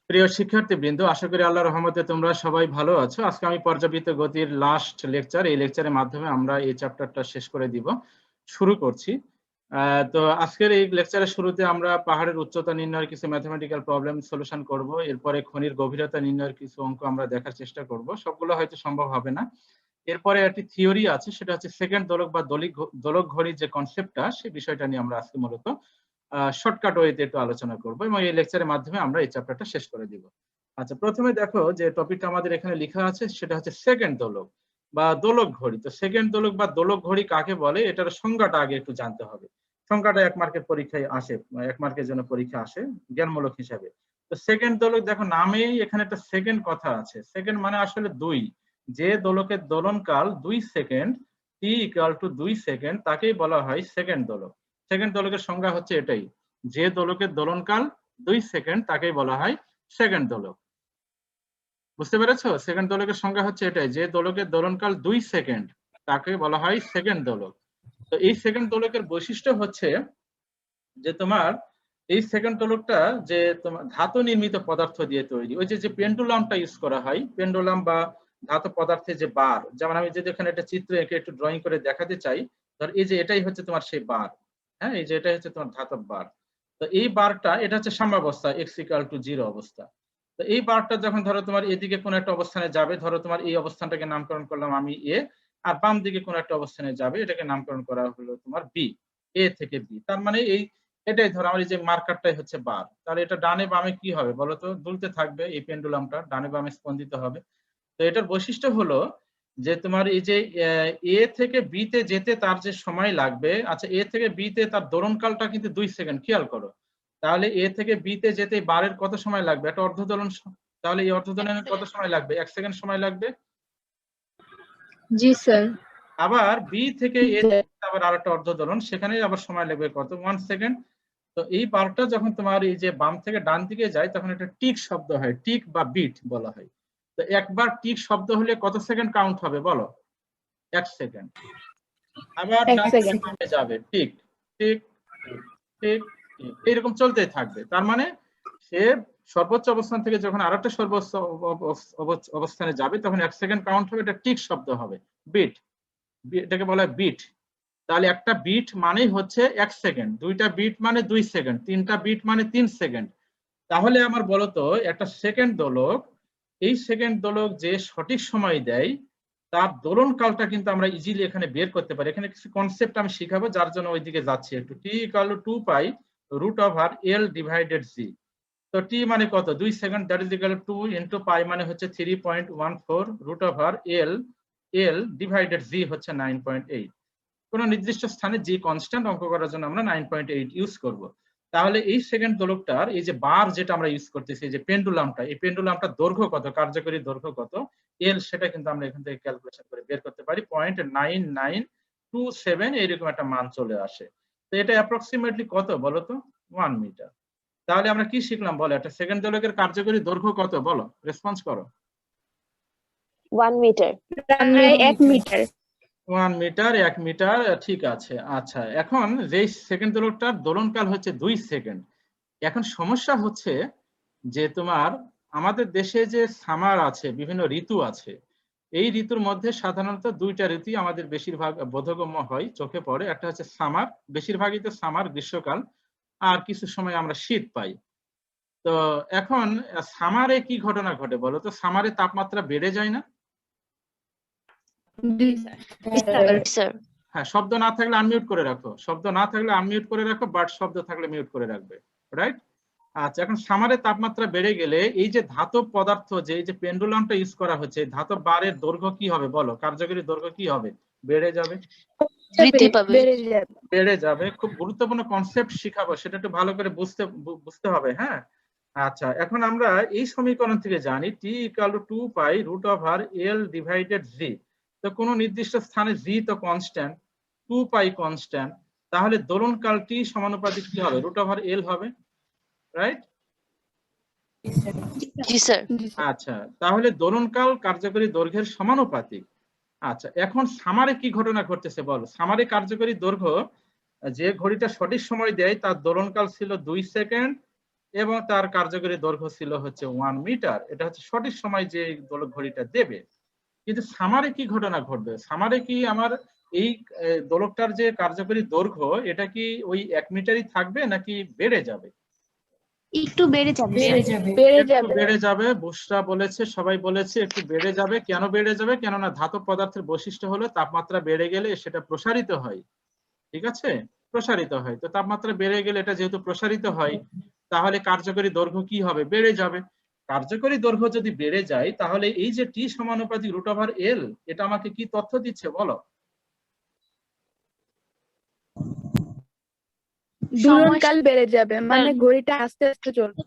প্রিয় শিক্ষার্থীবৃন্দ, আশা করি আল্লাহর রহমতে তোমরা সবাই ভালো আছো। আজকে আমি পর্যাবৃত্ত গতির লাস্ট লেকচার, এই লেকচারের মাধ্যমে আমরা এই চ্যাপ্টারটা শেষ করে দিব, শুরু করছি। তো আজকের এই লেকচারের শুরুতে আমরা পাহাড়ের উচ্চতা নির্ণয়ের কিছু ম্যাথমেটিক্যাল প্রবলেম সলিউশন করব। এরপরে খনির গভীরতা নির্ণয়ের কিছু অঙ্ক আমরা দেখার চেষ্টা করব। সবগুলো হয়তো সম্ভব হবে না। এরপরে একটি থিওরি আছে, সেটা হচ্ছে সেকেন্ড দোলক বা দোলক ঘড়ির যে কনসেপ্টটা, সেই বিষয়টা নিয়ে আমরা আজকে মূলত শর্টকাট ওয়েতে একটু আলোচনা করবো এবং এই লেকচারের মাধ্যমে আমরা এই চ্যাপ্টারটা শেষ করে দিব। আচ্ছা, প্রথমে দেখো যে টপিকটা আমাদের এখানে লেখা আছে সেটা হচ্ছে সেকেন্ড দোলক বা দোলক ঘড়ি। তো সেকেন্ড দোলক বা দোলক ঘড়ি কাকে বলে, এটার সংজ্ঞাটা আগে একটু জানতে হবে। সংজ্ঞাটা 1 মার্কের পরীক্ষায় আসে, 1 মার্কের জন্য পরীক্ষা আসে জ্ঞানমূলক হিসাবে। তো সেকেন্ড দোলক, দেখো নামেই এখানে একটা সেকেন্ড কথা আছে। সেকেন্ড মানে আসলে 2। যে দোলকের দোলনকাল 2 second, T equal to 2 second, তাকেই বলা হয় সেকেন্ড দোলক। সেকেন্ড দোলকের সংজ্ঞা হচ্ছে এটাই, যে দোলকের দোলনকাল 2 সেকেন্ড তাকেই বলা হয় সেকেন্ড দোলক। বুঝতে পেরেছো? সেকেন্ড দোলকের সংজ্ঞা হচ্ছে এটাই, যে দোলকের দোলনকাল 2 সেকেন্ড তাকে বলা হয় সেকেন্ড দোলক। তো এই সেকেন্ড দোলকের বৈশিষ্ট্য হচ্ছে যে তোমার এই সেকেন্ড দোলকটা যে তোমার ধাতু নির্মিত পদার্থ দিয়ে তৈরি। ওই যে পেন্ডুলামটা ইউজ করা হয়, পেন্ডুলাম বা ধাতব পদার্থের যে বার, যেমন আমি যদি এখানে একটা চিত্র এঁকে একটু ড্রয়িং করে দেখাতে চাই, ধর এই যে এটাই হচ্ছে তোমার সেই বার। হ্যাঁ, এই যে এটাই হচ্ছে তোমার ধাতব বার। তো এই বারটা, এটা হচ্ছে সাম্যাবস্থা, x ইকুয়াল টু 0 অবস্থা। তো এই বারটা যখন ধরো তোমার এদিকে কোন একটা অবস্থানে যাবে, ধরো তোমার এই অবস্থানটাকে নামকরণ করলাম আমি এ, আর বাম দিকে কোন একটা অবস্থানে যাবে, এটাকে নামকরণ করা হলো তোমার বি। এ থেকে বি, তার মানে এই এটাই ধরো আমার এই যে মার্কারটাই হচ্ছে বার। তাহলে এটা ডানে বামে কি হবে বলতো, দুলতে থাকবে, এই পেন্ডুলামটা ডানে বামে স্পন্দিত হবে। তো এটার বৈশিষ্ট্য হলো যে তোমার এই যে এ থেকে বি তে যেতে তার যে সময় লাগবে, আচ্ছা এ থেকে বি তে তার দোলনকালটা কিন্তু 2 সেকেন্ড, খেয়াল করো। তাহলে এ থেকে বি তে যেতে বারের কত সময় লাগবে, একটা অর্ধ দোলন। তাহলে এই অর্ধ দোলনের কত সময় লাগবে, 1 সেকেন্ড সময় লাগবে। জি স্যার। আবার বি থেকে এ আবার আরেকটা অর্ধ দোলন, সেখানে আবার সময় লাগবে কত, 1 সেকেন্ড। তো এই বারটা যখন তোমার এই যে বাম থেকে ডান দিকে যায়, তখন একটা টিক শব্দ হয়, টিক বা বিট বলা হয়। তো একবার টিক শব্দ হলে কত সেকেন্ড কাউন্ট হবে বলো, 1 সেকেন্ড। আবার ডান দিকে বামে যাবে, টিক টিক টিক টিক, এইরকম চলতেই থাকবে। তার মানে সে সর্বোচ্চ অবস্থান থেকে যখন আরেকটা সর্বোচ্চ অবস্থানে যাবে, তখন 1 সেকেন্ড কাউন্ট হবে, এটা টিক শব্দ হবে, বিট। এটাকে বলা হয় বিট। তাহলে একটা বিট মানেই হচ্ছে 1 সেকেন্ড, দুইটা বিট মানে 2 সেকেন্ড, তিনটা বিট মানে 3 সেকেন্ড। তাহলে আমার বলতো একটা সেকেন্ড দোলক, এই সেকেন্ড দোলক যে সঠিক সময় দেয়, তার দোলন কালটা কিন্তু আমরা ইজিলি এখানে বের করতে পারি। এখানে কিছু কনসেপ্ট আমি শিখাবো, যার জন্য ওইদিকে যাচ্ছি একটু। T equal to 2 pi root over L divided g. তো টি মানে কত, 2 second, that is equal to 2 into pi মানে হচ্ছে 3.14 root over L, L divided g হচ্ছে 9.8। কোন নির্দিষ্ট স্থানে জি কনস্ট্যান্ট, অঙ্ক করার জন্য আমরা 9.8 ইউজ করব। তাহলে এই সেকেন্ড দোলকটার এই যে বার যেটা আমরা ইউজ করতেছি, এই যে পেন্ডুলামটা, এই পেন্ডুলামটার দৈর্ঘ্য কত, কার্যকরী দৈর্ঘ্য কত এল, সেটা কিন্তু আমরা এখান থেকে ক্যালকুলেশন করে বের করতে পারি। 0.9927 এইরকম একটা মান চলে আসে। তো এটা অ্যাপ্রক্সিমেটলি কত বলো তো, 1 মিটার। তাহলে আমরা কি শিখলাম বলো, একটা সেকেন্ড দোলকের কার্যকরী দৈর্ঘ্য কত বলো, রেসপন্স করো। 1 মিটার। 1 মিটার। 1 মিটার, 1 মিটার, ঠিক আছে। আচ্ছা, এখন যে সেকেন্ড দোলকটার দোলনকাল হচ্ছে 2 সেকেন্ড। এখন সমস্যা হচ্ছে যে তোমার আমাদের দেশে যে সামার আছে, বিভিন্ন ঋতু আছে, এই ঋতুর মধ্যে সাধারণত 2টা ঋতু আমাদের বেশিরভাগ বোধগম্য হয়, চোখে পড়ে। একটা হচ্ছে সামার, বেশিরভাগই তো সামার, গ্রীষ্মকাল, আর কিছু সময় আমরা শীত পাই। তো এখন সামারে কি ঘটনা ঘটে বলো তো, সামারে তাপমাত্রা বেড়ে যায় না? হ্যাঁ, শব্দ না থাকলে আনমিউট করে রাখো, শব্দ না থাকলে আনমিউট করে রাখো, বাট শব্দ থাকলে মিউট করে রাখবে, রাইট? আচ্ছা, এখন সামারের তাপমাত্রা বেড়ে গেলে এই যে ধাতব পদার্থ, যে এই যে পেন্ডুলামটা ইউজ করা হচ্ছে, ধাতব বারের দৈর্ঘ্য কি হবে বলো, কার্যকরী দৈর্ঘ্য কি হবে, বেড়ে যাবে, বেড়ে যাবে। খুব গুরুত্বপূর্ণ কনসেপ্ট শিখাবো, সেটা একটু ভালো করে বুঝতে হবে। হ্যাঁ, আচ্ছা, এখন আমরা এই সমীকরণ থেকে জানি T equal to 2 pi root over L divided g. তো কোনো নির্দিষ্ট স্থানে জি তো কনস্ট্যান্ট, 2 পাই কনস্ট্যান্ট, তাহলে দোলনকালটি সমানুপাতিক কি হবে, রুট ওভার এল হবে, রাইট? জি স্যার। আচ্ছা, তাহলে দোলনকাল কার্যকরী দৈর্ঘ্যের সমানুপাতিক। আচ্ছা, এখন সামারে কি ঘটনা ঘটতেছে বলো, সামারে কার্যকরী দৈর্ঘ্য, যে ঘড়িটা সঠিক সময় দেয় তার দোলনকাল ছিল 2 সেকেন্ড, এবং তার কার্যকরী দৈর্ঘ্য ছিল হচ্ছে 1 মিটার। এটা হচ্ছে সঠিক সময় যে দোলক ঘড়িটা দেবে। কিন্তু সামারে কি ঘটনা ঘটবে? সামারে কি আমার এই দোলকটার যে কার্যকরী দৈর্ঘ্য এটা কি ওই 1 মিটারই থাকবে নাকি বেড়ে যাবে? একটু বেড়ে যাবে। একটু বেড়ে যাবে। বুশরা বলেছে, সবাই বলেছে একটু বেড়ে যাবে। কেন বেড়ে যাবে? কেননা ধাতব পদার্থের বৈশিষ্ট্য হলো তাপমাত্রা বেড়ে গেলে সেটা প্রসারিত হয়। ঠিক আছে, প্রসারিত হয়। তো তাপমাত্রা বেড়ে গেলে এটা যেহেতু প্রসারিত হয়, তাহলে কার্যকরী দৈর্ঘ্য কি হবে? বেড়ে যাবে। কার্যকরী দৈর্ঘ্য যদি বেড়ে যায় তাহলে এই যে টি সমানুপাতিক √L, এটা আমাকে কি তথ্য দিচ্ছে বলো? দোলনকাল বেড়ে যাবে, মানে ঘড়িটা আস্তে আস্তে চলবে।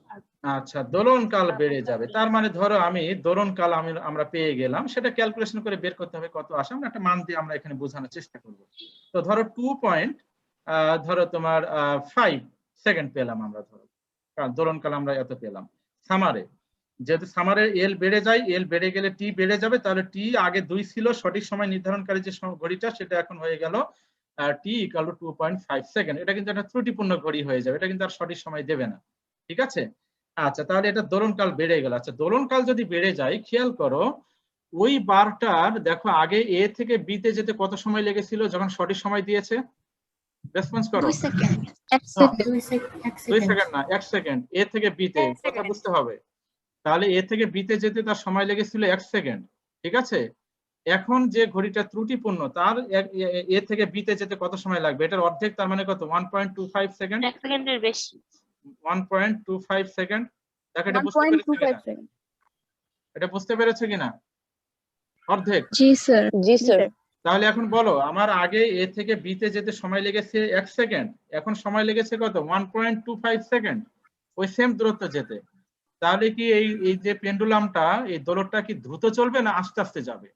আচ্ছা, দোলনকাল বেড়ে যাবে। তার মানে ধরো আমি দোলনকাল আমরা পেয়ে গেলাম, সেটা ক্যালকুলেশন করে বের করতে হবে কত আসে। আমরা একটা মান দিয়ে আমরা এখানে বোঝানোর চেষ্টা করব। তো ধরো 2 ধরো তোমার 5 সেকেন্ড পেলাম আমরা, ধরো কারণ দোলনকাল আমরা এত পেলাম। সামারে যেহেতু সামারে এল বেড়ে যায়, এল বেড়ে গেলে টি বেড়ে যাবে, তাহলে টি আগে 2 ছিল, সঠিক সময় নির্ধারণকারী যে ঘড়িটা সেটা এখন হয়ে গেল টি ইকুয়াল টু 2.5 সেকেন্ড। এটা কিন্তু একটা ত্রুটিপূর্ণ ঘড়ি হয়ে যাবে, এটা কিন্তু আর সঠিক সময় দেবে না। ঠিক আছে, আচ্ছা তাহলে এটা দোলনকাল বেড়ে গেল। আচ্ছা, দোলনকাল যদি বেড়ে যায়, খেয়াল করো ওই বারটার দেখো আগে এ থেকে বি তে যেতে কত সময় লেগেছিল যখন সঠিক সময় দিয়েছে? রেসপন্স করো। 2 সেকেন্ড। 2 সেকেন্ড না, 1 সেকেন্ড। এ থেকে বি তে কথা বুঝতে হবে। তাহলে এ থেকে বি তে যেতে তার সময় লেগেছিল 1 সেকেন্ড। ঠিক আছে, এখন যে ঘড়িটা ত্রুটিপূর্ণ তার এ থেকে বি তে যেতে কত সময় লাগবে? এটার অর্ধেক, তার মানে কত? 1.25 সেকেন্ড। 1 সেকেন্ডের বেশি। 1.25 সেকেন্ড। দেখো এটা বুঝতে পেরেছো কিনা? এটা বুঝতে পেরেছো কিনা? অর্ধেক। জি স্যার। জি স্যার। তাহলে এখন বলো, আমার আগে এ থেকে বি তে যেতে সময় লেগেছে 1 সেকেন্ড, এখন সময় লেগেছে কত? 1.25 সেকেন্ড, ওই সেম দূরত্ব যেতে। তাহলে কি এই এই যে পেন্ডুলামটা, এই দোলকটা কি দ্রুত চলবে না আস্তে আস্তে যাবে?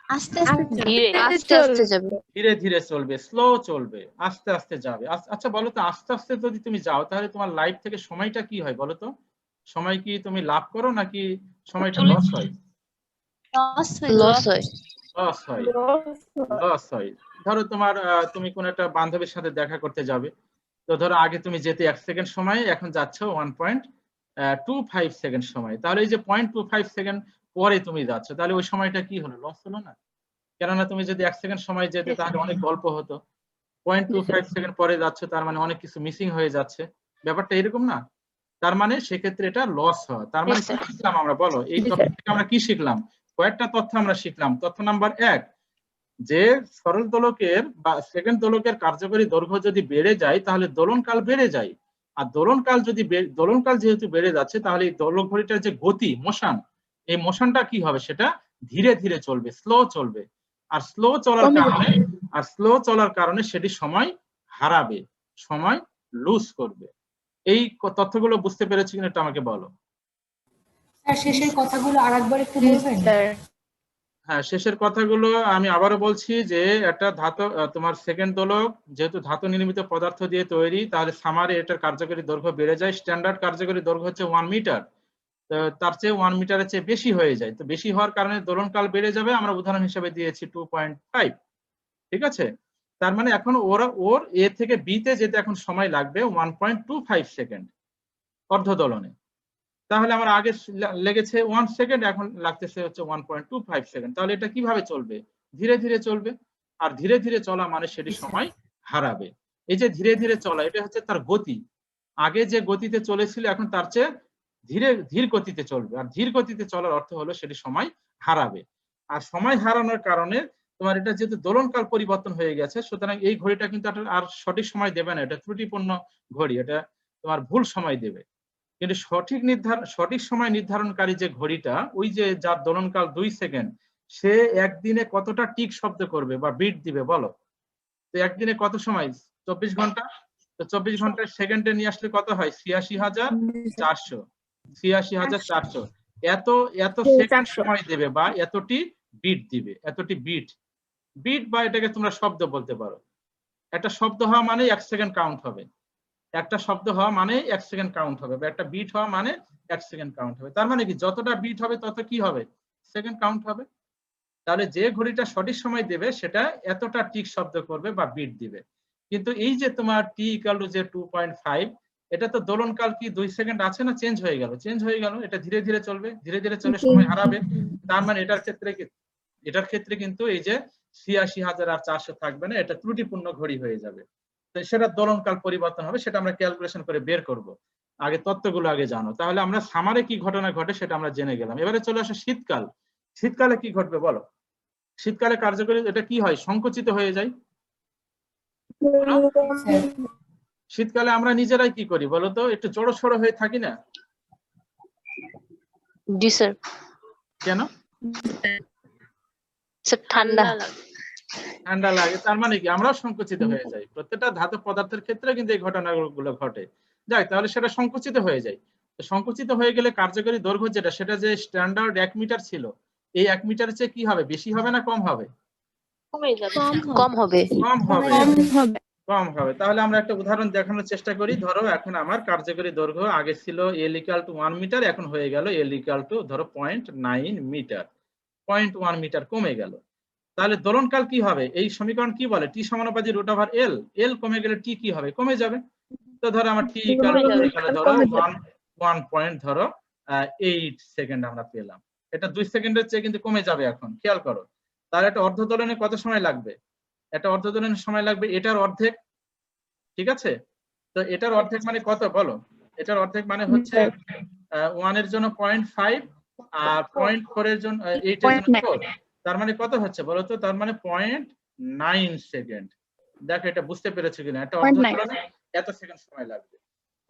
আস্তে আস্তে ধীরে আস্তে আস্তে যাবে। ধীরে ধীরে চলবে, স্লো চলবে, আস্তে আস্তে যাবে। আচ্ছা বলো তো, আস্তে আস্তে যদি তুমি যাও তাহলে তোমার লাইফ থেকে সময়টা কি হয় বলো তো? সময় কি তুমি লাভ করো নাকি সময়টা লস হয়? লস হয়। লস হয়, লস হয়। ধরো তোমার তুমি কোন একটা বান্ধবীর সাথে দেখা করতে যাবে, তো ধরো আগে তুমি যেতে 1 সেকেন্ড সময়, এখন যাচ্ছ 1.25 সেকেন্ড সময়। তাহলে এই যে 0.25 সেকেন্ড পরে তুমি যাচ্ছ, তাহলে ওই সময়টা কি হলো? লস হলো না? কেননা তুমি যদি 1 সেকেন্ড সময় যেতে তাহলে অনেক গল্প হতো। 0.25 সেকেন্ড পরে যাচ্ছে, তার মানে অনেক কিছু মিসিং হয়ে যাচ্ছে। ব্যাপারটা এরকম না? তার মানে সেক্ষেত্রে এটা লস হয়। তার মানে কি শিখলাম আমরা বলো? এই টপিক থেকে আমরা কি শিখলাম? কয়েকটা তথ্য আমরা শিখলাম। তথ্য নাম্বার 1, যে সরল দোলকের বা সেকেন্ড দোলকের কার্যকরী দৈর্ঘ্য যদি বেড়ে যায় তাহলে দোলনকাল বেড়ে যায়। আর দোলনকাল যেহেতু বেড়ে যাচ্ছে, তাহলে এই দোলক ঘড়িটার যে গতি, মোশন, এই মোশনটা কি হবে? সেটা ধীরে ধীরে চলবে, স্লো চলবে। আর স্লো চলার কারণে সেটি সময় হারাবে, সময় লুজ করবে। এই তথ্যগুলো বুঝতে পেরেছি কিনা এটা আমাকে বলো। স্যার শেষের কথাগুলো আরেকবার একটু বলবেন? হ্যাঁ, শেষের কথাগুলো আমি আবারও বলছি যে একটা ধাতু, তোমার সেকেন্ড দোলক যেহেতু ধাতু নির্মিত পদার্থ দিয়ে তৈরি, তাহলে সামারে এটার কার্যকরী দৈর্ঘ্য বেড়ে যায়। স্ট্যান্ডার্ড কার্যকরী দৈর্ঘ্য হচ্ছে 1 মিটার, তার চেয়ে 1 মিটারের চেয়ে বেশি হয়ে যায়। তো বেশি হওয়ার কারণে দোলনকাল বেড়ে যাবে। আমরা উদাহরণ হিসেবে দিয়েছি 2.5। ঠিক আছে, তার মানে এখন ওর এ থেকে বি তে যেতে এখন সময় লাগবে 1.25 সেকেন্ড অর্ধ দোলনে। তাহলে আমার আগে লেগেছে 1 সেকেন্ড, এখন লাগতেছে হচ্ছে 1.25 সেকেন্ড। তাহলে এটা কিভাবে চলবে? ধীরে ধীরে চলবে। আর ধীরে ধীরে চলা মানে সেটি সময় হারাবে। এই যে ধীরে ধীরে চলা, এটা হচ্ছে তার গতি। আগে যে গতিতে চলেছিল এখন তার চেয়ে ধীর গতিতে চলবে। আর ধীর গতিতে চলার অর্থ হলো সেটি সময় হারাবে। আর সময় হারানোর কারণে তোমার এটা যেহেতু দোলনকাল পরিবর্তন হয়ে গেছে, সুতরাং এই ঘড়িটা কিন্তু আর সঠিক সময় দেবে না। এটা ত্রুটিপূর্ণ ঘড়ি, এটা তোমার ভুল সময় দেবে। কিন্তু সঠিক সময় নির্ধারণকারী যে ঘড়িটা, ওই যে যার দোলনকাল 2 সেকেন্ড, সে একদিনে কতটা টিক শব্দ করবে বা বিট দিবে বলো? তো একদিনে কত সময়? 24 ঘন্টা। তো 24 ঘন্টায় সেকেন্ডে নিয়ে আসলে কত হয়? 86,400। 86,400 এত সেকেন্ড সময় দেবে বা এতটি বিট দিবে, এতটি বিট। বা এটাকে তোমরা শব্দ বলতে পারো। একটা শব্দ হওয়া মানে 1 সেকেন্ড কাউন্ট হবে, একটা শব্দ হওয়া মানে 1 সেকেন্ড কাউন্ট হবে, বা একটা বিট হওয়া মানে 1 সেকেন্ড কাউন্ট হবে। তার মানে কি, যতটা বিট হবে তত কি হবে? সেকেন্ড কাউন্ট হবে। তাহলে যে ঘড়িটা সঠিক সময় দেবে সেটা এতটা টিক শব্দ করবে বা বিট দিবে। কিন্তু এই যে তোমার টি ইকুয়াল টু যে 2.5, এটা তো দোলনকাল কি 2 সেকেন্ড আছে না, চেঞ্জ হয়ে গেল, চেঞ্জ হয়ে গেল। এটা ধীরে ধীরে চলবে, ধীরে ধীরে চলে সময় হারাবে। তার মানে এটার ক্ষেত্রে কিন্তু এই যে ৮৬,৪০০ থাকবে না, এটা ত্রুটিপূর্ণ ঘড়ি হয়ে যাবে। তো সেটা দোলনকাল পরিবর্তন হবে, সেটা আমরা ক্যালকুলেশন করে বের করব। আগে তত্ত্বগুলো আগে জানো, তাহলে আমরা সামারে কি ঘটনা ঘটে সেটা আমরা জেনে গেলাম। এবারে চলে আসে শীতকাল। শীতকালে কি ঘটবে বলো? শীতকালে কার্যকরী এটা কি হয়, সংকুচিত হয়ে যায়। শীতকালে আমরা নিজেরাই কি করি বলতো, একটু জড়ো সড়ো হয়ে থাকি না? জি স্যার। কেন? স্যার ঠান্ডা ঠান্ডা লাগে, তার মানে কি আমরাও সংকুচিত হয়ে যাই। প্রত্যেকটা ধাতব পদার্থের ক্ষেত্রে কিন্তু এই ঘটনাগুলো ঘটে। যাই, তাহলে সেটা সংকুচিত হয়ে যায়। তো সংকুচিত হয়ে গেলে কার্যকরী দৈর্ঘ্য যেটা, সেটা যে স্ট্যান্ডার্ড 1 মিটার ছিল, এই 1 মিটারের চেয়ে কি হবে, বেশি হবে না কম হবে? কমে যাবে, কম হবে। কম হবে। কম হবে। কম হবে। তাহলে আমরা একটা উদাহরণ দেখানোর চেষ্টা করি। ধরো এখন আমার কার্যকরী দৈর্ঘ্য আগে ছিল L = 1 মিটার, এখন হয়ে গেল L = ধরো 0.9 মিটার। 0.1 মিটার কমে গেল। তাহলে দোলনকাল কি হবে? এই সমীকরণ কি বলে? টি সমানুপাতিক √L। L কমে গেলে টি কি হবে? কমে যাবে। তো ধরো আমার টি ধরো 1.8 সেকেন্ড আমরা পেলাম। এটা 2 সেকেন্ডের চেয়ে কিন্তু কমে যাবে এখন, খেয়াল করো। তাহলে একটা অর্ধ দোলনে কত সময় লাগবে? একটা অর্ধ দোলনের সময় লাগবে এটার অর্ধেক, ঠিক আছে? তো এটার অর্ধেক মানে কত বলো? এটার অর্ধেক মানে হচ্ছে 1 এর জন্য 0.5 আর 0.4 এর জন্য 8 এর জন্য 4। তার মানে কত হচ্ছে বলো তো? তার মানে 0.9 সেকেন্ড। দেখো এটা বুঝতে পেরেছো কিনা? একটা অর্ধ দোলনে এত সেকেন্ড সময় লাগবে।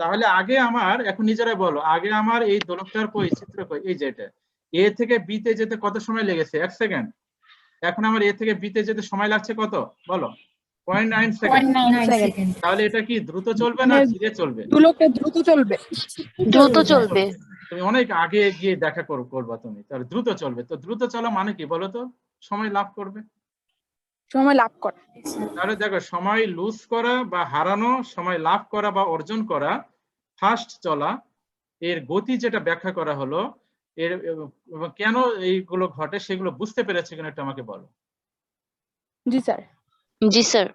তাহলে আগে আমার, এখন নিজেরাই বলো, আগে আমার এই দোলকটার চিত্র এই যে এটা এ থেকে বি তে যেতে কত সময় লেগেছে? 1 সেকেন্ড। এখন আমার এ থেকে বি তে যেতে সময় লাগছে কত বলো? 0.9 সেকেন্ড। তাহলে এটা কি দ্রুত চলবে না ধীরে চলবে? দ্রুত চলবে। দ্রুত চলবে। তুমি অনেক আগে গিয়ে দেখা করবা তুমি, তাহলে দ্রুত চলবে। তো দ্রুত চলা মানে কি বলো তো? সময় লাভ করবে, সময় লাভ করা। তাহলে দেখো, সময় লুজ করা বা হারানো, সময় লাভ করা বা অর্জন করা, ফাস্ট চলা, এর গতি যেটা ব্যাখ্যা করা হলো, এর কেন এইগুলো ঘটে সেগুলো বুঝতে পেরেছে কিনা একটু আমাকে বলো। জি স্যার। জি স্যার।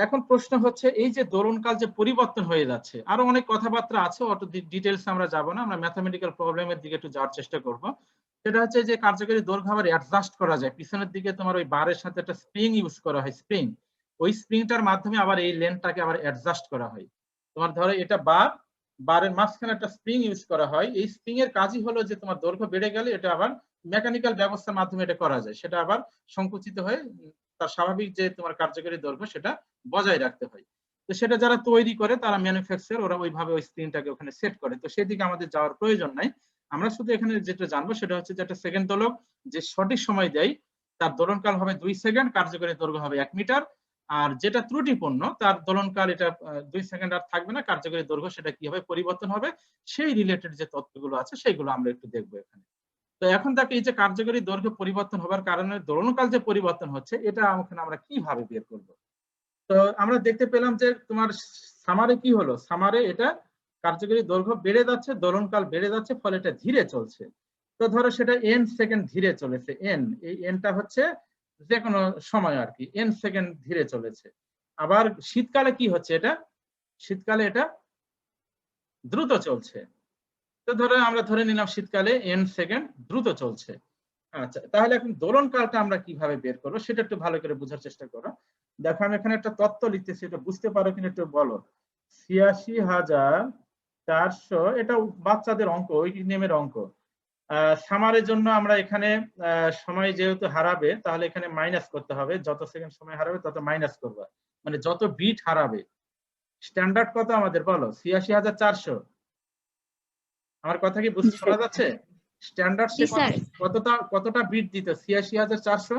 এখন প্রশ্ন হচ্ছে, এই যে দোলনকাল যে পরিবর্তন হয়ে যাচ্ছে, আরো অনেক কথাবার্তা আছে, অত ডিটেলস আমরা যাব না, আমরা ম্যাথমেটিক্যাল প্রবলেমের দিকে একটু যাওয়ার চেষ্টা করব। সেটা হচ্ছে যে কার্যকরী দৈর্ঘ্য আবার অ্যাডজাস্ট করা যায়। পিছনের দিকে তোমার ওই বারের সাথে একটা স্প্রিং ইউজ করা হয়, স্প্রিং। ওই স্প্রিংটার মাধ্যমে আবার এই লেন্থটাকে আবার অ্যাডজাস্ট করা হয়। তোমার ধরো এটা বারের মাঝখানে একটা স্প্রিং ইউজ করা হয়। এই স্প্রিং এর কাজই হলো যে তোমার দৈর্ঘ্য বেড়ে গেলে এটা আবার মেকানিক্যাল ব্যবস্থার মাধ্যমে এটা করা যায়, সেটা আবার সংকুচিত হয়ে তার স্বাভাবিক যে তোমার কার্যকরী দৈর্ঘ্য সেটা বজায় রাখতে হয়। তো সেটা যারা তৈরি করে, তারা ম্যানুফ্যাকচার, ওরা ওইভাবে ওই স্ক্রিনটাকে ওখানে সেট করে। তো সেদিকে আমাদের যাওয়ার প্রয়োজন নাই। আমরা শুধু এখানে যেটা জানবো সেটা হচ্ছে যে একটা সেকেন্ড দোলক যে সঠিক সময় দেয়, তার দোলনকাল হবে 2 সেকেন্ড, কার্যকরী দৈর্ঘ্য হবে 1 মিটার। আর যেটা ত্রুটিপূর্ণ, তার দোলনকাল এটা 2 সেকেন্ড আর থাকবে না, কার্যকরী দৈর্ঘ্য সেটা কি হবে, পরিবর্তন হবে। সেই রিলেটেড যে তথ্যগুলো আছে সেগুলো আমরা একটু দেখবো এখানে। তো এখন দেখো, এই যে কার্যকরী দৈর্ঘ্য পরিবর্তন হবার কারণে দোলনকাল যে পরিবর্তন হচ্ছে, এটা ওখানে আমরা কিভাবে বের করব? তো আমরা দেখতে পেলাম যে তোমার সামারে কি হলো, সামারে এটা কার্যকরী দৈর্ঘ্য বেড়ে যাচ্ছে, দোলনকাল বেড়ে যাচ্ছে, ফলে এটা ধীরে চলছে। তো ধরো সেটা n সেকেন্ড ধীরে চলেছে, এই nটা হচ্ছে যে কোনো সময় আর কি, n সেকেন্ড ধীরে চলেছে। আবার শীতকালে কি হচ্ছে, এটা শীতকালে এটা দ্রুত চলছে। তো ধরো আমরা ধরে নিলাম শীতকালে n সেকেন্ড দ্রুত চলছে। আচ্ছা, তাহলে এখন দোলনকালটা আমরা কিভাবে বের করবো সেটা একটু ভালো করে বোঝার চেষ্টা করো। দেখো আমি এখানে একটা তত্ত্ব লিখতেছি, এটা বুঝতে পারো কিনা একটু বলো। ৮৬,৪০০, এটা বাচ্চাদের অঙ্ক, ওই নেমের অঙ্ক। সামারের জন্য আমরা এখানে সময় যেহেতু হারাবে, তাহলে এখানে মাইনাস করতে হবে, যত সেকেন্ড সময় হারাবে তত মাইনাস করবে, মানে যত বিট হারাবে। স্ট্যান্ডার্ড কত আমাদের বলো? ৮৬,৪০০। আমার কথা কি বুঝতে শোনা যাচ্ছে? স্ট্যান্ডার্ড কতটা বিট দিত? ৮৬,৪০০।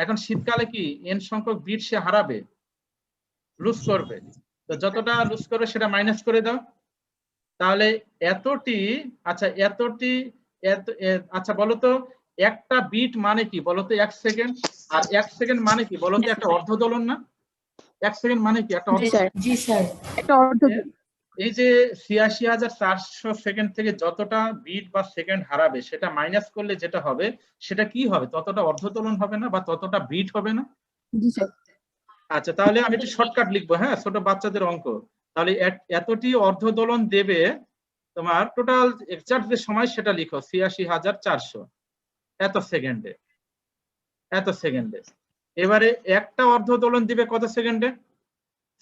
এখন শীতকালে কি n সংখ্যক বিট সে হারাবে, লুজ করবে। তো যতটা লুজ করবে সেটা মাইনাস করে দাও। তাহলে এতটি, আচ্ছা এতটি, আচ্ছা বলো তো, একটা বিট মানে কি বলতো? 1 সেকেন্ড। আর 1 সেকেন্ড মানে কি বলতো? একটা অর্ধ দোলন না? 1 সেকেন্ড মানে কি একটা অর্ধ? জি স্যার। একটা অর্ধ। এই যে ৮৬,৪০০ সেকেন্ড থেকে যতটা বিট বা সেকেন্ড হারাবে, সেটা মাইনাস করলে যেটা হবে সেটা কি হবে? ততটা অর্ধদোলন হবে না বা ততটা বিট হবে না? জি স্যার। আচ্ছা, তাহলে আমি একটু শর্টকাট লিখবো, হ্যাঁ, ছোট বাচ্চাদের অঙ্ক। তাহলে এতটি অর্ধ দোলন দেবে তোমার টোটাল এক্সাক্ট যে সময় সেটা লিখো ৮৬,৪০০ এত সেকেন্ডে, এত সেকেন্ডে। এবারে একটা অর্ধ দোলন দিবে কত সেকেন্ডে?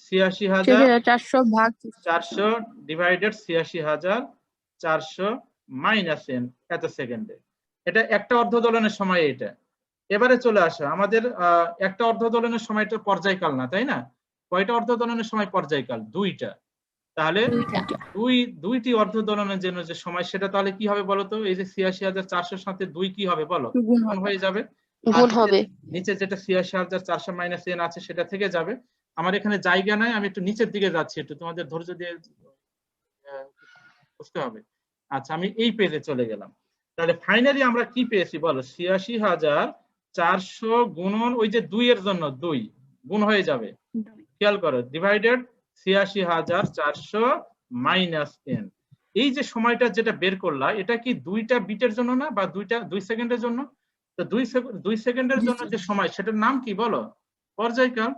৮৬,৪০০ ভাগ ৮৬,৪০০ ডিভাইডেড ৮৬,৪০০ মাইনাস n এত সেকেন্ডে। এটা একটা অর্ধ দোলনের সময়। এটা এবারে চলে আসো আমাদের একটা অর্ধ দোলনের সময়টা পর্যায়কাল না, তাই না? কয়টা অর্ধ দোলনের সময় পর্যায়কাল? দুইটা। তাহলে দুইটি অর্ধ দোলনের জন্য যে সময় সেটা তাহলে কি হবে বলো তো? এই যে ৮৬,৪০০ সাথে 2 কি হবে বলো? গুণ হয়ে যাবে। গুণ হবে। নিচে যেটা ৮৬,৪০০ মাইনাস n আছে সেটা থেকে যাবে। আমার এখানে জায়গা নাই, আমি একটু নিচের দিকে যাচ্ছি, একটু তোমাদের ধৈর্য দিয়ে বুঝতে হবে। আচ্ছা, আমি এই পেজে চলে গেলাম। তাহলে ফাইনালি আমরা কি পেয়েছি বলো? ৮৬,৪০০ গুণন ওই যে 2 এর জন্য 2 গুণ হয়ে যাবে, খেয়াল করো, ডিভাইডেড ৮৬,৪০০ মাইনাস n। এই যে সময়টা যেটা বের করলা এটা কি দুইটা বিটের জন্য না, বা 2 সেকেন্ডের জন্য? তো 2 সেকেন্ডের জন্য যে সময় সেটার নাম কি বলো? পর্যায়কাল।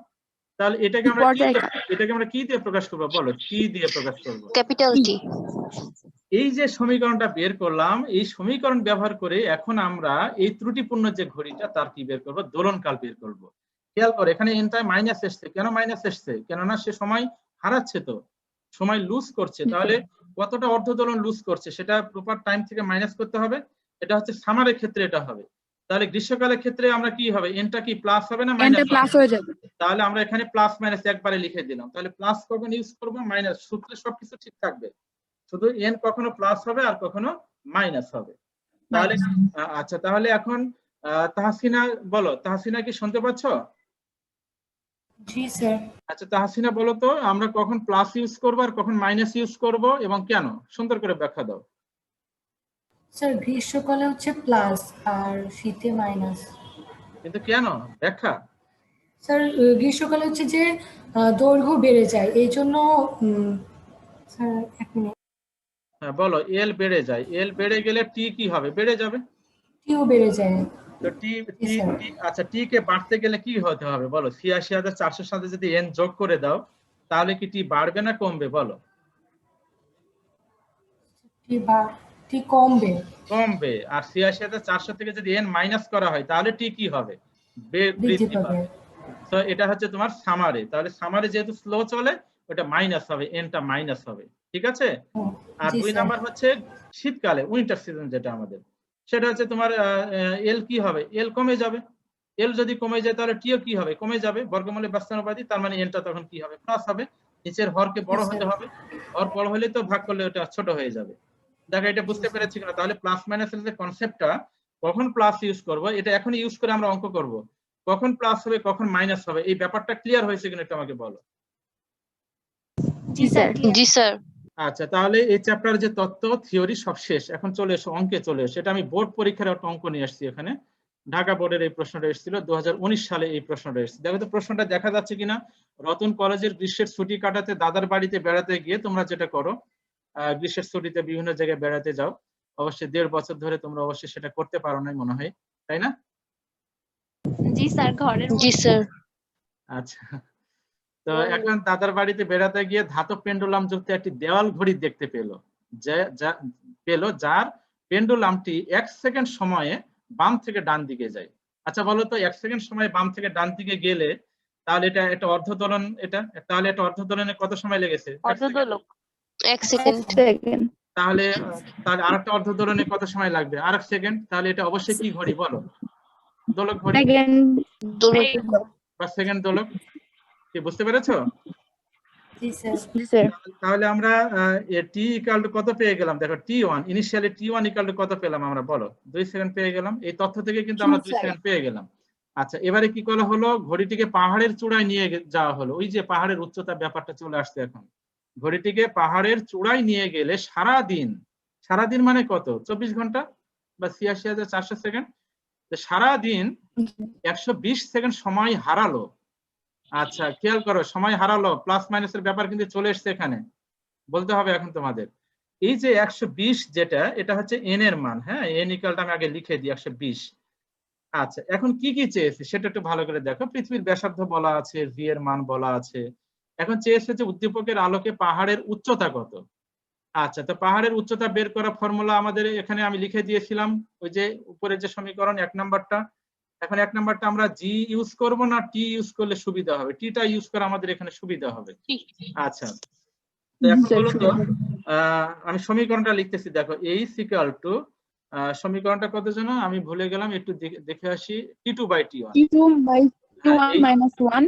তাহলে এটাকে আমরা কি দিয়ে প্রকাশ করবো বলো? কি দিয়ে প্রকাশ করবো? Capital T. এই যে সমীকরণটা বের করলাম, এই সমীকরণ ব্যবহার করে এখন আমরা এই ত্রুটিপূর্ণ যে ঘড়িটা তার কি বের করবো? দোলনকাল বের করব। খেয়াল করো এখানে এনটা মাইনাস এসছে, কেন মাইনাস এসছে? কেননা সে সময় হারাচ্ছে, তো সময় লুজ করছে। তাহলে কতটা অর্ধ দোলন লুজ করছে সেটা প্রপার টাইম থেকে মাইনাস করতে হবে। এটা হচ্ছে সামারের ক্ষেত্রে এটা হবে। তাহলে গ্রীষ্মকালের ক্ষেত্রে আমরা কি হবে? এনটা কি প্লাস হবে না মাইনাস? প্লাস হয়ে যাবে। তাহলে আমরা এখানে প্লাস মাইনাস একবারে লিখে দিলাম। তাহলে প্লাস কখন ইউজ করবো? মাইনাস। সূত্রে সবকিছু ঠিক থাকবে, শুধু এন কখনো প্লাস হবে আর কখনো মাইনাস হবে। তাহলে আচ্ছা, তাহলে এখন তাহসিনা বলো, তাহসিনা কি শুনতে পাচ্ছ? জি স্যার। আচ্ছা তাহসিনা বলো তো, আমরা কখন প্লাস ইউজ করব আর কখন মাইনাস ইউজ করব এবং কেন? সুন্দর করে ব্যাখ্যা দাও। স্যার গ্রীষ্মকালে হচ্ছে প্লাস আর শীতে মাইনাস। কিন্তু কেন? ব্যাখ্যা। স্যার গ্রীষ্মকালে হচ্ছে যে দৈর্ঘ্য বেড়ে যায়, এই জন্য স্যার এক মিনিট। হ্যাঁ বলো, এল বেড়ে যায়, এল বেড়ে গেলে টি কি হবে? বেড়ে যাবে। টিও বেড়ে যায়। তো টি টি আচ্ছা, টি কে বাড়তে গেলে কি হতে হবে বলো? ৮৬,৪০০ সাথে যদি এন যোগ করে দাও তাহলে কি টি বাড়বে না কমবে বলো? টি কমবে। কমবে। আর ৮৬,৪০০ থেকে যদি এন মাইনাস করা হয় তাহলে টি কি হবে? বৃদ্ধি পাবে। তো এটা হচ্ছে তোমার সামারে। তাহলে সামারে যেহেতু স্লো চলে ওটা মাইনাস হবে, এনটা মাইনাস হবে, ঠিক আছে? আর 2 নাম্বার হচ্ছে শীতকালে, উইন্টার সিজন যেটা আমাদের, সেটা হচ্ছে তোমার এল কি হবে? এল কমে যাবে। এল যদি কমে যায় তাহলে টিও কি হবে? কমে যাবে। বর্গমূলে ব্যস্তানুপাতি, তার মানে এনটা তখন কি হবে? প্লাস হবে। নিচের হরকে বড় হতে হবে, হর বড় হলে তো ভাগ করলে ওটা ছোট হয়ে যাবে। দেখো এটা বুঝতে পেরেছি কিনা? তাহলে প্লাস মাইনাসের যে কনসেপ্টটা, কখন প্লাস ইউজ করব এটা এখন ইউজ করে আমরা অঙ্ক করব, কখন প্লাস হবে কখন মাইনাস হবে, এই ব্যাপারটা ক্লিয়ার হয়েছে কিনা একটু আমাকে বলো। জি স্যার। জি স্যার। আচ্ছা, তাহলে এই চ্যাপ্টার যে তত্ত্ব থিওরি সব শেষ, এখন চলে এসো অঙ্কে চলে এসো। এটা আমি বোর্ড পরীক্ষার একটা অঙ্ক নিয়ে আসছি এখানে। ঢাকা বোর্ডের এই প্রশ্নটা এসেছিল 2019 সালে, এই প্রশ্নটা এসেছে। দেখো তো প্রশ্নটা দেখা যাচ্ছে কিনা। রতন কলেজের গ্রীষ্মের ছুটি কাটাতে দাদার বাড়িতে বেড়াতে গিয়ে, তোমরা যেটা করো গ্রীষ্মের ছুটিতে বিভিন্ন জায়গায় বেড়াতে যাও, অবশ্যই 1.5 বছর ধরে তোমরা অবশ্যই সেটা করতে পারো নাই মনে হয়, তাই না? জি স্যার, ঘরের জি স্যার। আচ্ছা, তো এখন দাদার বাড়িতে বেড়াতে গিয়ে ধাতব পেন্ডুলাম যুক্ত একটি দেওয়াল ঘড়ি দেখতে পেল, যার পেন্ডুলামটি 1 সেকেন্ড সময়ে বাম থেকে ডান দিকে যায়। আচ্ছা বলো তো, 1 সেকেন্ড সময় বাম থেকে ডান দিকে গেলে তাহলে এটা একটা অর্ধ দোলন, এটা তাহলে এটা অর্ধ দোলনে কত সময় লেগেছে? 1 সেকেন্ড। তাহলে আরেকটা অর্ধ দোলনে কত সময় লাগবে? আরেক সেকেন্ড। তাহলে এটা অবশ্যই কি ঘড়ি বলো? দোলক ঘড়ি বা সেকেন্ড দোলক। কি বুঝতে পেরেছো? জি স্যার। তাহলে আমরা টি ইকুয়াল টু কত পেয়ে গেলাম? দেখো টি1 ইনিশিয়ালি টি1 ইকুয়াল টু কত পেলাম আমরা বলো? 2 সেকেন্ড পেয়ে গেলাম। এই তথ্য থেকে কিন্তু আমরা 2 সেকেন্ড পেয়ে গেলাম। আচ্ছা, এবারে কি করা হলো? ঘড়িটিকে পাহাড়ের চূড়ায় নিয়ে যাওয়া হলো। ওই যে পাহাড়ের উচ্চতা ব্যাপারটা চলে আসছে এখন। ঘড়িটিকে পাহাড়ের চূড়ায় নিয়ে গেলে সারাদিন মানে কত? 24 ঘন্টা বা ৮৬,৪০০ সেকেন্ড। সারাদিন 120 সেকেন্ড সময় হারালো। আচ্ছা খেয়াল করো, সময় হারালো, প্লাস মাইনাসের ব্যাপার কিন্তু চলে এসছে এখানে, বলতে হবে এখন তোমাদের। এই যে 120 যেটা, এটা হচ্ছে এন এর মান। হ্যাঁ, এন ইকুয়ালটা আমি আগে লিখে দিই 120। আচ্ছা, এখন কি কি চেয়েছে সেটা একটু ভালো করে দেখো। পৃথিবীর ব্যাসার্ধ বলা আছে, ভি এর মান বলা আছে, এখন চেয়েছে যে উদ্দীপকের আলোকে পাহাড়ের উচ্চতা কত। আচ্ছা, তো পাহাড়ের উচ্চতা বের করা ফর্মুলা আমাদের এখানে আমি লিখে দিয়েছিলাম, ওই যে উপরে যে সমীকরণ 1 নাম্বারটা। এখন 1 নাম্বারটা আমরা জি ইউজ করব না টি ইউজ করলে সুবিধা হবে? টিটা ইউজ করে আমাদের এখানে সুবিধা হবে। আচ্ছা, তো এখন বলো তো, আমি সমীকরণটা লিখতেছি, দেখো এইচ ইকুয়াল টু, সমীকরণটা কত যেন আমি ভুলে গেলাম, একটু দেখে আসি, T2/T1, T2 by T1 minus 1.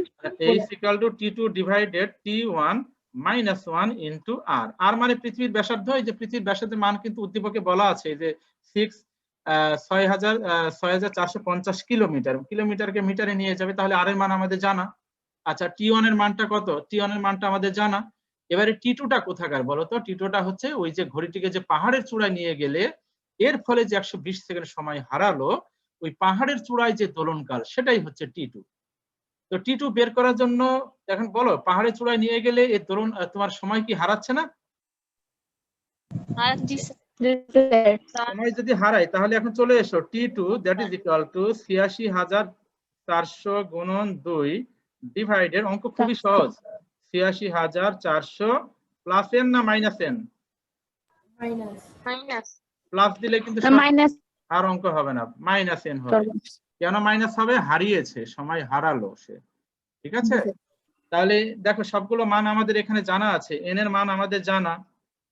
H equal to T2 divided T1 minus 1 into R. R মানে পৃথিবীর ব্যাসার্ধ। এই যে পৃথিবীর ব্যাসার্ধের মান কিন্তু উদ্দীপকে বলা আছে যে 6450 কিলোমিটার, কিলোমিটারকে মিটারে নিয়ে যাবে, তাহলে আর এর মান আমাদের জানা। আচ্ছা, T1 এর মানটা কত? T1 এর মানটা আমাদের জানা। এবারে T2টা কোথাকার বলো তো? T2টা হচ্ছে ওই যে ঘড়িটিকে যে পাহাড়ের চূড়ায় নিয়ে গেলে এর ফলে যে 120 সেকেন্ড সময় হারালো, ওই পাহাড়ের চূড়ায় যে দোলনকাল, সেটাই হচ্ছে T2। তো T2 বের করার জন্য এখন বলো, পাহাড়ের চূড়ায় নিয়ে গেলে এর দোলন তোমার সময় কি হারাচ্ছে না? জি স্যার। সময় যদি হারায় তাহলে এখন চলে এসো, T2 that is equal two 86400 গুণন 2 ডিভাইডেড, অঙ্ক খুবই সহজ, 86400 প্লাস এন না মাইনাস এন? মাইনাস। প্লাস দিলে কিন্তু Minus. আর অঙ্ক হবে না, মাইনাস এন হবে। কেন মাইনাস হবে? হারিয়েছে, সময় হারালো সে। ঠিক আছে, তাহলে দেখো সবগুলো মান আমাদের এখানে জানা আছে, এন এর মান আমাদের জানা,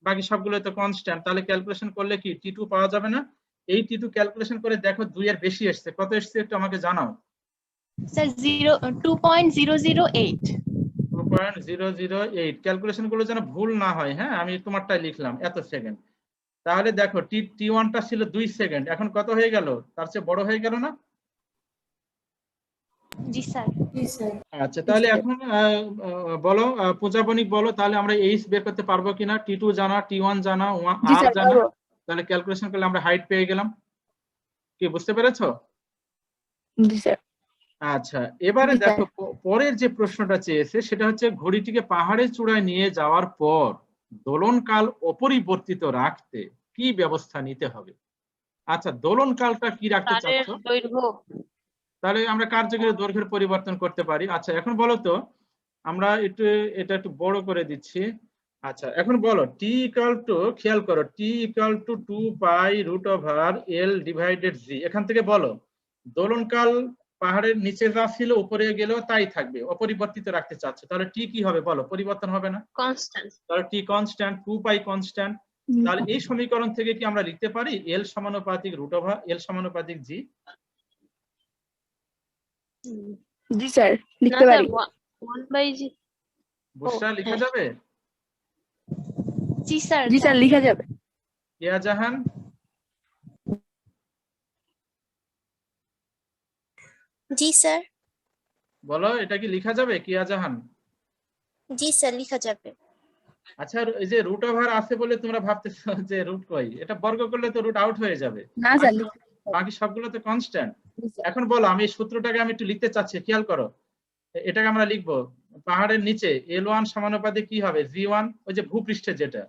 বাকি সবগুলো তো কনস্ট্যান্ট। তাহলে ক্যালকুলেশন করলে কি T2 পাওয়া যাবে না? এই T2 ক্যালকুলেশন করে দেখো 2 এর বেশি এসেছে, কত এসেছে একটু আমাকে জানাও। স্যার 2.008। 2.008। ক্যালকুলেশন গুলো যেন ভুল না হয়, হ্যাঁ, আমি তোমারটাই লিখলাম এত সেকেন্ড। তাহলে দেখো T1 টা ছিল 2 সেকেন্ড, এখন কত হয়ে গেল? তার চেয়ে বড় হয়ে গেল না? জি স্যার। আচ্ছা, তাহলে এখন বলো পূজা বণিক, বলো তাহলে আমরা এইচ বের করতে পারবো কিনা? T2 জানা, T1 জানা, জি আর স্যার, জানা, পারবো। তাহলে ক্যালকুলেশন করলে আমরা হাইট পেয়ে গেলাম। কি বুঝতে পেরেছো? জি স্যার। আচ্ছা, এবারে জি, দেখো পরের যে প্রশ্নটা চেয়েছে সেটা হচ্ছে ঘড়িটিকে পাহাড়ের চূড়ায় নিয়ে যাওয়ার পর দোলনকাল অপরিবর্তিত রাখতে কি ব্যবস্থা নিতে হবে। আচ্ছা, দোলনকালটা কি রাখতে তারের চাচ্ছ? দৈর্ঘ্য। তাহলে আমরা কার্যকরী দৈর্ঘ্যের পরিবর্তন করতে পারি। আচ্ছা, এখন বলো তো, আমরা এটা একটু বড় করে দিচ্ছি। আচ্ছা, এখন বলো T ইকুয়াল টু, খেয়াল করো, T equal to 2 pi root over L divided G। এখান থেকে বলো দোলনকাল পাহাড়ের নিচে যা ছিল উপরে গেলেও তাই থাকবে, অপরিবর্তিত রাখতে চাচ্ছ, তাহলে T কি হবে বলো? পরিবর্তন হবে না, কনস্ট্যান্ট। তাহলে T কনস্ট্যান্ট, 2 পাই কনস্ট্যান্ট। তাহলে এই সমীকরণ থেকে কি আমরা লিখতে পারি L সমানুপাতিক রুট ওভার L সমানুপাতিক G? জি স্যার, না লিখতে স্যার, পারি। 1/g। বুঝটা লেখা হ্যাঁ। যাবে? জি স্যার। জি স্যার, লিখা যাবে। কেয়া জাহান, জি স্যার। বলো এটা কি লেখা যাবে কেয়া জাহান? জি স্যার, লেখা যাবে। আচ্ছা, এই যে রুট ওভার আছে বলে তোমরা ভাবতেছো যে রুট কই, এটা বর্গ করলে তো রুট আউট হয়ে যাবে, না স্যার, বাকি সবগুলো তো কনস্ট্যান্ট। জি স্যার। এখন বলো, আমি এই সূত্রটাকে আমি একটু লিখতে চাচ্ছি, খেয়াল করো, এটাকে আমরা লিখবো পাহাড়ের নিচে L1 সমানুপাতিক কি হবে? G1, ওই যে ভূপৃষ্ঠে যেটা,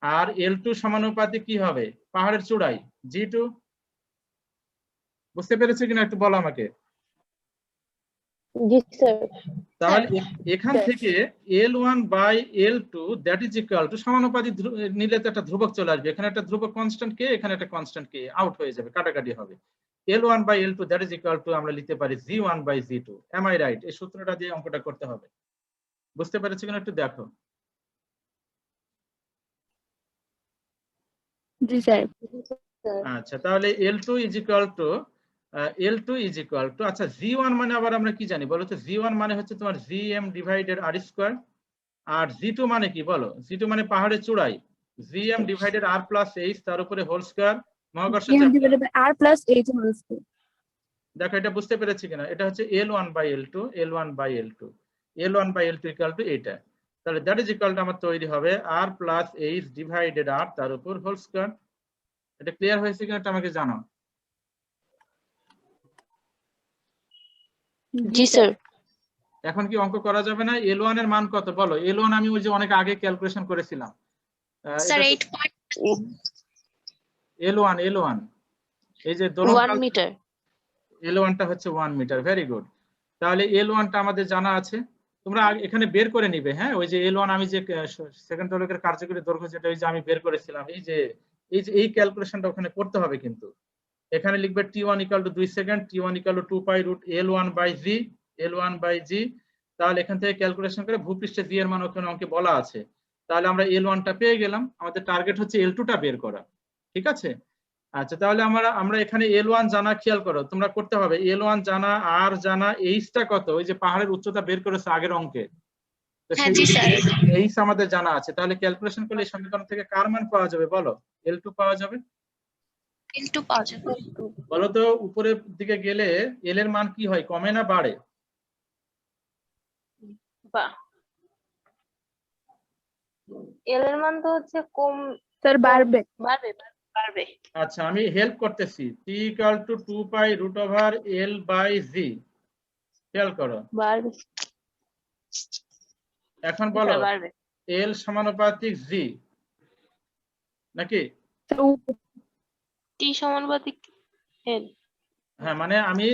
আর L2 সমানুপাতিক কি হবে? পাহাড়ের চূড়ায় G2। বুঝতে পেরেছো কিনা একটু বলো আমাকে। জি স্যার। তাহলে এখান থেকে L1 by L2 that is equal to, সমানুপাতিক নিলে তো একটা ধ্রুবক চলে আসবে, এখানে একটা ধ্রুবক কনস্ট্যান্ট কে, এখানে একটা কনস্ট্যান্ট কে, আউট হয়ে যাবে, কাটাকাটি হবে। L1 by L2 that is equal to আমরা লিখতে পারি G1 by G2। M I right? এই সূত্রটা দিয়ে অঙ্কটা করতে হবে। বুঝতে পেরেছো কিনা একটু দেখো। জি স্যার। আচ্ছা, তাহলে L2 is equal two L2 is equal two, আচ্ছা G1 মানে আবার আমরা কি জানি বলো তো? G1 মানে হচ্ছে তোমার Gm ডিভাইডেড R স্কয়ার, আর G2 মানে কি বলো? G2 মানে পাহাড়ের চূড়ায় Gm divided R plus H, তার উপরে হোল স্কয়ার, মহাকর্ষ Gm চাপ। divided by R plus H whole square. দেখো এটা বুঝতে পেরেছি কিনা? এটা হচ্ছে L1 by L2, L1 by L2, L1 by L2 equal to এটা। তাহলে দ্যাট ইজ ইকুয়াল টু আমার তৈরি হবে R plus H divided R, তার উপর হোল স্কয়ার। এটা ক্লিয়ার হয়েছে কিনা এটা আমাকে জানাও। জি স্যার। এখন কি অঙ্ক করা যাবে না? L1 এর মান কত বলো? L1 আমি ওই যে অনেক আগে ক্যালকুলেশন করেছিলাম। স্যার এটা 8. L1 এই যে 1 মিটার। L1 টা হচ্ছে 1 মিটার। Very good. তাহলে L1 টা আমাদের জানা আছে, তোমরা এখানে বের করে নিবে, হ্যাঁ, ওই যে L1 আমি যে সেকেন্ড দোলকের কার্যকরী দৈর্ঘ্য যেটা ওই যে আমি বের করেছিলাম, এই ক্যালকুলেশনটা ওখানে করতে হবে কিন্তু। এখানে লিখবে T1 = 2 second, T1 = 2 pi root L1/g। তাহলে এখান থেকে ক্যালকুলেশন করে ভূপৃষ্ঠে জি এর মান ওখানে অঙ্কে বলা আছে। তাহলে আমরা L1 টা পেয়ে গেলাম, আমাদের টার্গেট হচ্ছে L2 টা বের করা। ঠিক আছে, আচ্ছা, তাহলে আমরা এখানে L1 জানা, খেয়াল করো তোমরা করতে হবে, L1 জানা, আর জানা, H টা কত, ওই যে পাহাড়ের উচ্চতা বের করেছে আগের অঙ্কে, তো হ্যাঁ জি স্যার। H আমাদের জানা আছে। তাহলে ক্যালকুলেশন করলে এই সমীকরণ থেকে কার মান পাওয়া যাবে বলো? L2 পাওয়া যাবে। L2 পাওয়া যাবে। বলো তো, উপরের দিকে গেলে L এর মান কি হয়, কমে না বাড়ে? বা এল এর মান তো হচ্ছে কম, স্যার বাড়বে। বাড়বে বাড়বে। আচ্ছা, আমি হেল্প করতেছি। T = 2 pi root over L/g। খেয়াল করো, বাড়বে এখন বলো স্যার, বাড়বে। L সমানুপাতিক g নাকি? টি সমানুপাতিক এল। হ্যাঁ, মানে আমি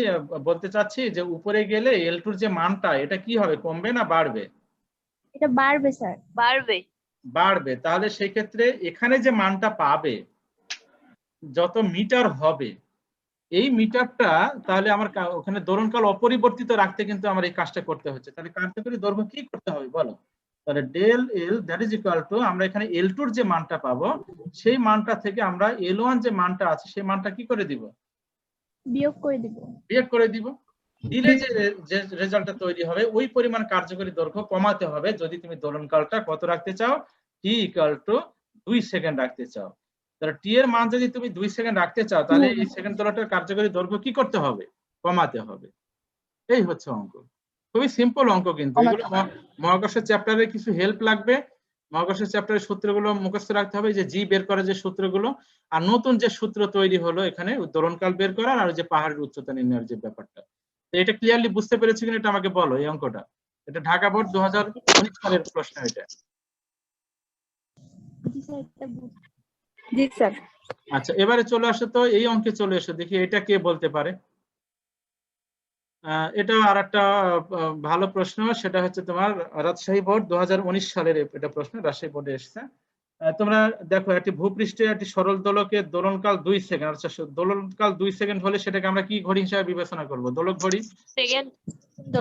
বলতে চাচ্ছি যে উপরে গেলে L2 এর যে মানটা, এটা কি হবে, কমবে না বাড়বে? এটা বাড়বে স্যার। বাড়বে। বাড়বে। তাহলে সেই ক্ষেত্রে এখানে যে মানটা পাবে, যত মিটার হবে, এই মিটারটা তাহলে আমার ওখানে দোলনকাল অপরিবর্তিত রাখতে কিন্তু আমার এই কাজটা করতে হচ্ছে। তাহলে কার্যকরী দৈর্ঘ্য কি করতে হবে বলো? তাহলে del L that is equal to, আমরা এখানে L2 এর যে মানটা পাবো, সেই মানটা থেকে আমরা L1 যে মানটা আছে সেই মানটা কি করে দিব? বিয়োগ করে দিব। বিয়োগ করে দিব। দিলে যে রেজাল্টটা তৈরি হবে, ওই পরিমাণ কার্যকরী দৈর্ঘ্য কমাতে হবে যদি তুমি দোলনকালটা কত রাখতে চাও, T = 2 সেকেন্ড রাখতে চাও। তাহলে টি এর মান যদি তুমি 2 সেকেন্ড রাখতে চাও, তাহলে এই সেকেন্ড দোলকটার কার্যকরী দৈর্ঘ্য কি করতে হবে? কমাতে হবে। এই হচ্ছে অঙ্ক। খুবই সিম্পল অঙ্ক কিন্তু। এগুলো মহাকর্ষের চ্যাপ্টারে কিছু হেল্প লাগবে। মহাকর্ষের চ্যাপ্টারের সূত্রগুলো মুখস্থ রাখতে হবে, যে জি বের করার যে সূত্রগুলো, আর নতুন যে সূত্র তৈরি হলো এখানে দোলনকাল বের করার, আর যে পাহাড়ের উচ্চতা নির্ণয়ের যে ব্যাপারটা, তো এটা ক্লিয়ারলি বুঝতে পেরেছি কিনা এটা আমাকে বলো। এই অঙ্কটা, এটা ঢাকা বোর্ড 2019 সালের প্রশ্ন এটা। জি স্যার, এটা জি স্যার। আচ্ছা, এবারে চলে আসো তো এই অঙ্কে চলে এসো, দেখি এটা কে বলতে পারে। এটা আর একটা ভালো প্রশ্ন, সেটা হচ্ছে তোমার রাজশাহী বোর্ড 2019 সালের এটা প্রশ্ন, রাজশাহী বোর্ডে এসেছে। তোমরা দেখো, একটি ভূপৃষ্ঠে একটি সরল দোলকের দোলনকাল 2 সেকেন্ড। আচ্ছা, দোলনকাল 2 সেকেন্ড হলে সেটাকে আমরা কি ঘড়ি হিসাবে বিবেচনা করব? দোলক ঘড়ি। সেকেন্ড।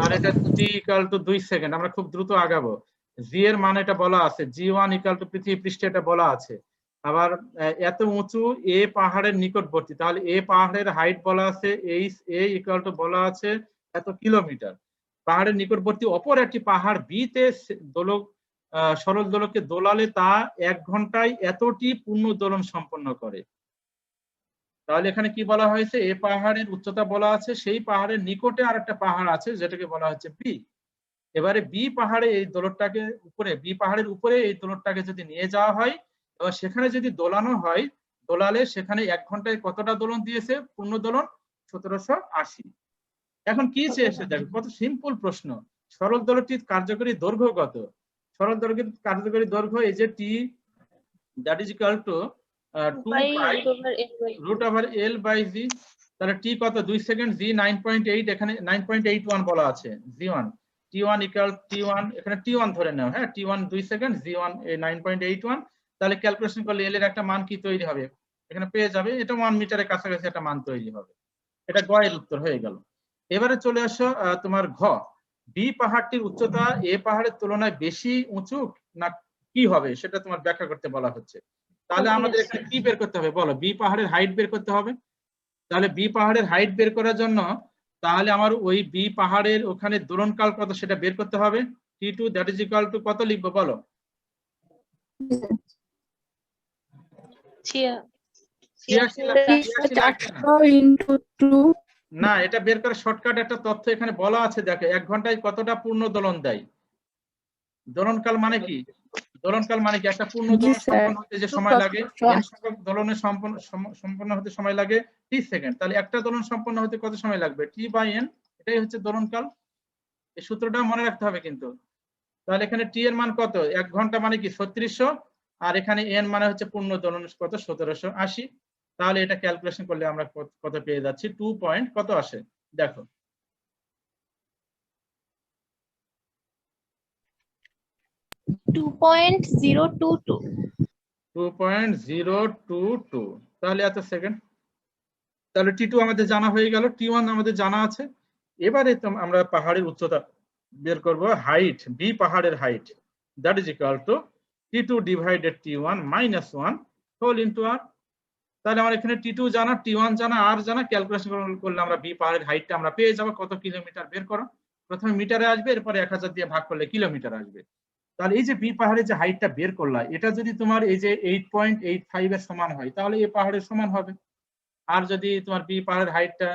আর এটা T = 2 সেকেন্ড। আমরা খুব দ্রুত আগাবো। জি এর মান এটা বলা আছে, G1 = পৃথিবী পৃষ্ঠে, এটা বলা আছে। আবার এত উঁচু এ পাহাড়ের নিকটবর্তী, তাহলে এ পাহাড়ের হাইট বলা আছে, A = বলা আছে এত কিলোমিটার। পাহাড়ের নিকটবর্তী অপর একটি পাহাড় বি তে দোলক সরল দোলককে দোলালে তা 1 ঘন্টায় এতটি পূর্ণ দোলন সম্পন্ন করে। তাহলে এখানে কি বলা হয়েছে, এ পাহাড়ের উচ্চতা বলা আছে, সেই পাহাড়ের নিকটে আরেকটা পাহাড় আছে যেটাকে বলা হচ্ছে বি। এবারে বি পাহাড়ে এই দোলকটাকে বি পাহাড়ের উপরে এই দোলকটাকে যদি নিয়ে যাওয়া হয়, এবং সেখানে যদি দোলানো হয়, দোলালে সেখানে 1 ঘন্টায় কতটা দোলন দিয়েছে, পূর্ণ দোলন 1780। এখন কি চেয়েছে দেখো, কত সিম্পল প্রশ্ন। সরল দোলকটির কার্যকরী দৈর্ঘ্য কত? সরল দোলকের কার্যকরী দৈর্ঘ্য এই যে T that is equal to 2 pi root over L/g। তাহলে টি কত? 2 সেকেন্ড। জি 9.8, এখানে 9.81 বলা আছে। G1 T1 এখানে T1 ধরে নাও, হ্যাঁ, T1 2 সেকেন্ড, G1 9.81। তাহলে ক্যালকুলেশন করলে L এর একটা মান কি তৈরি হবে এখানে পেয়ে যাবে, এটা 1 মিটারের কাছাকাছি একটা মান তৈরি হবে। এটা গ এর উত্তর হয়ে গেল। এবারে চলে আসো তোমার ঘ। বি পাহাড়টির উচ্চতা এ পাহাড়ের তুলনায় বেশি উঁচু না কি হবে, সেটা তোমার ব্যাখ্যা করতে বলা হচ্ছে। তাহলে আমাদের এখানে কি বের করতে হবে বলো? বি পাহাড়ের হাইট বের করতে হবে। তাহলে বি পাহাড়ের হাইট বের করার জন্য তাহলে আমার ওই বি পাহাড়ের ওখানে দোলনকাল কত সেটা বের করতে হবে। T2 that is equal two কত লিখবো বলো? 400 × 2। না, এটা বের করার শর্টকাট একটা তথ্য এখানে বলা আছে, দেখো 1 ঘন্টায় কতটা পূর্ণ দোলন দেয়। দোলনকাল মানে কি? দোলনকাল মানে কি? একটা পূর্ণ দোলন সম্পন্ন হতে যে সময় লাগে, n সংখ্যক দোলনের সম্পন্ন হতে সময় লাগে 30 সেকেন্ড। তাহলে একটা দোলন সম্পন্ন হতে কত সময় লাগবে? T/n, এটাই হচ্ছে দোলনকাল। এই সূত্রটা মনে রাখতে হবে কিন্তু। তাহলে এখানে টি এর মান কত? 1 ঘন্টা মানে কি 3600, আর এখানে n মানে হচ্ছে পূর্ণ দোলন কত? 1780। তাহলে এটা ক্যালকুলেশন করলে আমরা কত পেয়ে যাচ্ছি? 2 পয়েন্ট কত আসে দেখো। 2.022 2.022 তাহলে এত সেকেন্ড। তাহলে টি2 আমাদের জানা হয়ে গেল, টি1 আমাদের জানা আছে। এবারে আমরা পাহাড়ের উচ্চতা বের করব, হাইট, বি পাহাড়ের height, that is equal to T two divided T one minus 1 whole into R. তাহলে আমার এখানে টি2 জানা, টি1 জানা, আর জানা, ক্যালকুলেশন করলে আমরা বি পাহাড়ের হাইটটা আমরা পেয়ে যাবো। কত কিলোমিটার বের করো, প্রথমে মিটারে আসবে, এরপরে 1000 দিয়ে ভাগ করলে কিলোমিটার আসবে। তাহলে এই যে বি পাহাড়ের যে হাইটটা বের করলা, এটা যদি তোমার এই যে 8.85 এর সমান হয় তাহলে এই পাহাড়ের সমান হবে। আর যদি তোমার বি পাহাড়ের হাইটটা,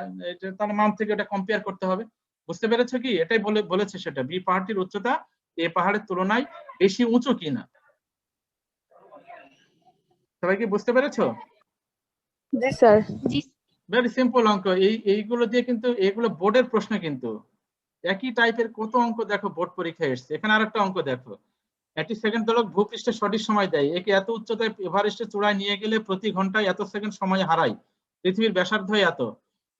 তাহলে মান থেকে এটা কম্পেয়ার করতে হবে। বুঝতে পেরেছো কি? এটাই বলেছে সেটা, বি পাহাড়টির উচ্চতা এ পাহাড়ের তুলনায় বেশি উঁচু কিনা। সবাই কি বুঝতে পেরেছো? জি স্যার। জি ভেরি সিম্পল অঙ্ক। এইগুলো দিয়ে কিন্তু, এগুলো বোর্ডের প্রশ্ন, কিন্তু একই টাইপের কত অঙ্ক দেখো বোর্ড পরীক্ষায় এসছে। এখানে আরেকটা অঙ্ক দেখো, একটি সেকেন্ড দোলক ভূপৃষ্ঠে সঠিক সময় দেয়, একে এত উচ্চতায় এভারেস্টের চূড়ায় নিয়ে গেলে প্রতি ঘন্টায় এত সেকেন্ড সময় হারায়, পৃথিবীর ব্যাসার্ধ এত।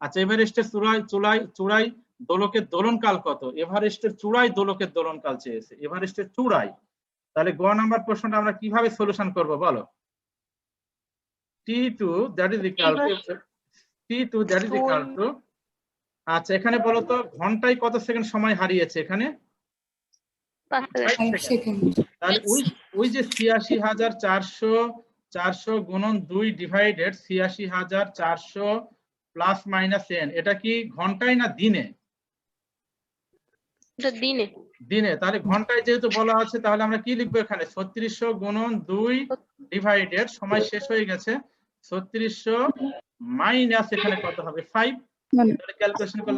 আচ্ছা, এভারেস্টের চূড়ায় দোলকের দোলনকাল কত? এভারেস্টের চূড়ায় দোলকের দোলনকাল চেয়েছে, এভারেস্টের চূড়ায়। তাহলে গ নাম্বার প্রশ্নটা আমরা কিভাবে সলিউশন করব বলো? টি2 দ্যাট ইজ ইকুয়াল টু, আচ্ছা এখানে বলো তো ঘন্টায় কত সেকেন্ড সময় হারিয়েছে এখানে? 5 সেকেন্ড। 5 সেকেন্ড। তাহলে ওই যে 86400 গুণন 2 ডিভাইডেড 86400 প্লাস মাইনাস n, এটা কি ঘন্টায় না দিনে? এটা দিনে। দিনে। তাহলে ঘন্টায় যেহেতু বলা আছে, তাহলে আমরা কি লিখবো এখানে? 3600 গুণন 2 ডিভাইডেড, সময় শেষ হয়ে গেছে, 3600 মাইনাস এখানে কত হবে? 5। তাহলে ক্যালকুলেশন করলে